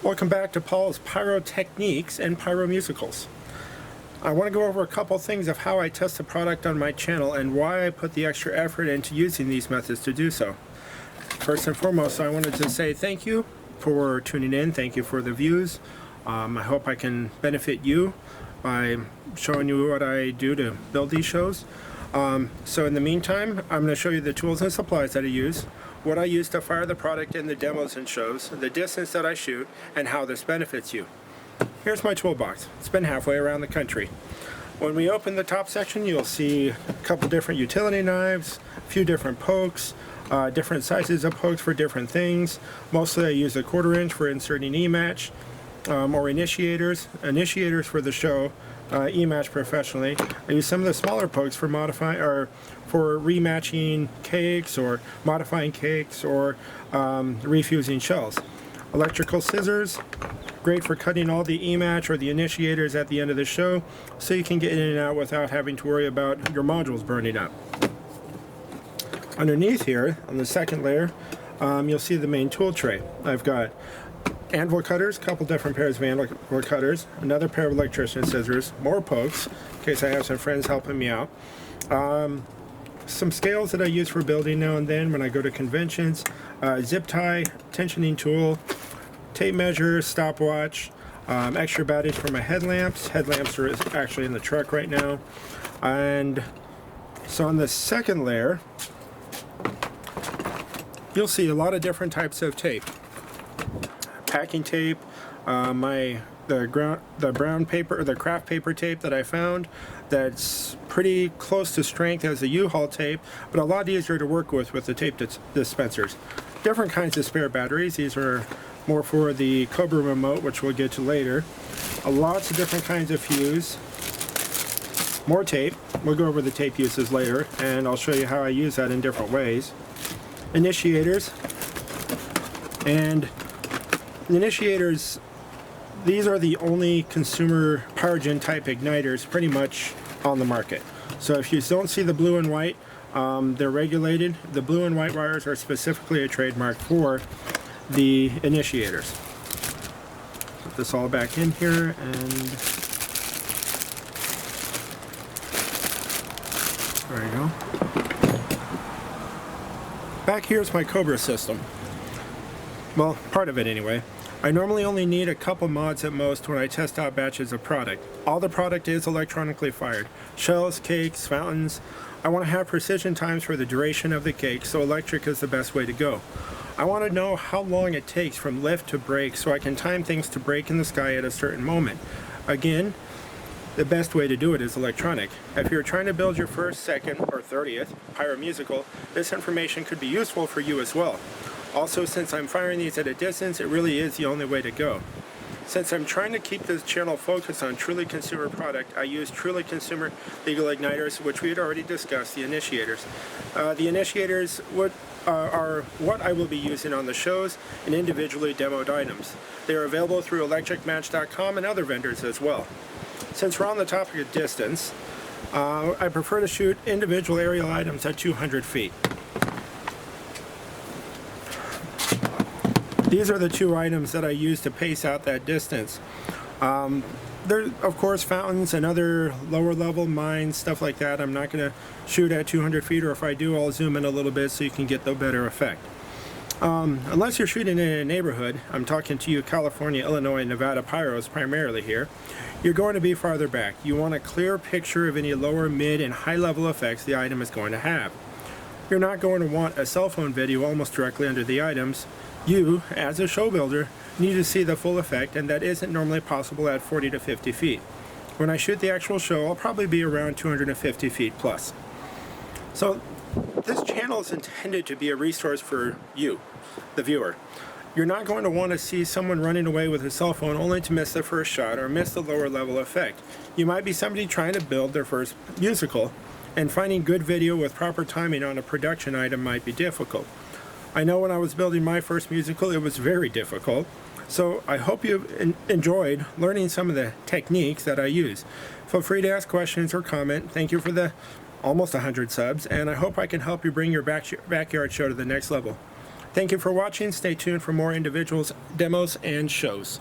Welcome back to Paul's Pyro-Techniques and Pyro-Musicals. I want to go over a couple things of how I test the product on my channel and why I put the extra effort into using these methods to do so. First and foremost, I wanted to say thank you for tuning in. Thank you for the views. I hope I can benefit you by showing you what I do to build these shows. So in the meantime, I'm going to show you the tools and supplies that I use, what I use to fire the product in the demos and shows, the distance that I shoot, and how this benefits you. Here's my toolbox. It's been halfway around the country. When we open the top section, you'll see a couple different utility knives, a few different pokes, different sizes of pokes for different things. Mostly I use a 1/4 inch for inserting E-match or initiators for the show, E-match professionally. I use some of the smaller pokes for modifying or for rematching cakes or modifying cakes or refusing shells. Electrical scissors, great for cutting all the E-match or the initiators at the end of the show, so you can get in and out without having to worry about your modules burning up. Underneath here, on the second layer, you'll see the main tool tray. I've got anvil cutters, a couple different pairs of anvil cutters, another pair of electrician scissors, more pokes, in case I have some friends helping me out. Some scales that I use for building now and then when I go to conventions, zip tie, tensioning tool, tape measure, stopwatch, extra batteries for my headlamps. Headlamps are actually in the truck right now. And so on the second layer, you'll see a lot of different types of tape. Packing tape, the brown paper or the craft paper tape that I found that's pretty close to strength as a U-Haul tape, but a lot easier to work with the tape dispensers. Different kinds of spare batteries. These are more for the Cobra remote, which we'll get to later. Lots of different kinds of fuse. More tape. We'll go over the tape uses later, and I'll show you how I use that in different ways. Initiators. And the initiators, these are the only consumer power gen type igniters pretty much on the market. So if you don't see the blue and white, they're regulated. The blue and white wires are specifically a trademark for the initiators. Put this all back in here, and there you go. Back here's my Cobra system. Well, part of it anyway. I normally only need a couple mods at most when I test out batches of product. All the product is electronically fired. Shells, cakes, fountains. I want to have precision times for the duration of the cake, so electric is the best way to go. I want to know how long it takes from lift to break so I can time things to break in the sky at a certain moment. Again, the best way to do it is electronic. If you're trying to build your first, second, or 30th Pyro-musical, this information could be useful for you as well. Also, since I'm firing these at a distance, it really is the only way to go. Since I'm trying to keep this channel focused on truly consumer product, I use truly consumer legal igniters, which we had already discussed, the initiators. The initiators are what I will be using on the shows and individually demoed items. They are available through electricmatch.com and other vendors as well. Since we're on the topic of distance, I prefer to shoot individual aerial items at 200 feet. These are the two items that I use to pace out that distance. There, of course, fountains and other lower level mines, stuff like that. I'm not going to shoot at 200 feet, or if I do, I'll zoom in a little bit so you can get the better effect. Unless you're shooting in a neighborhood, I'm talking to you California, Illinois, and Nevada pyros primarily here, you're going to be farther back. You want a clear picture of any lower, mid, and high level effects the item is going to have. You're not going to want a cell phone video almost directly under the items. You, as a show builder, need to see the full effect, and that isn't normally possible at 40 to 50 feet. When I shoot the actual show, I'll probably be around 250 feet plus. So this channel is intended to be a resource for you, the viewer. You're not going to want to see someone running away with a cell phone only to miss the first shot or miss the lower level effect. You might be somebody trying to build their first musical, and finding good video with proper timing on a production item might be difficult. I know when I was building my first musical, it was very difficult. So I hope you've enjoyed learning some of the techniques that I use. Feel free to ask questions or comment. Thank you for the almost 100 subs, and I hope I can help you bring your backyard show to the next level. Thank you for watching. Stay tuned for more individuals, demos, and shows.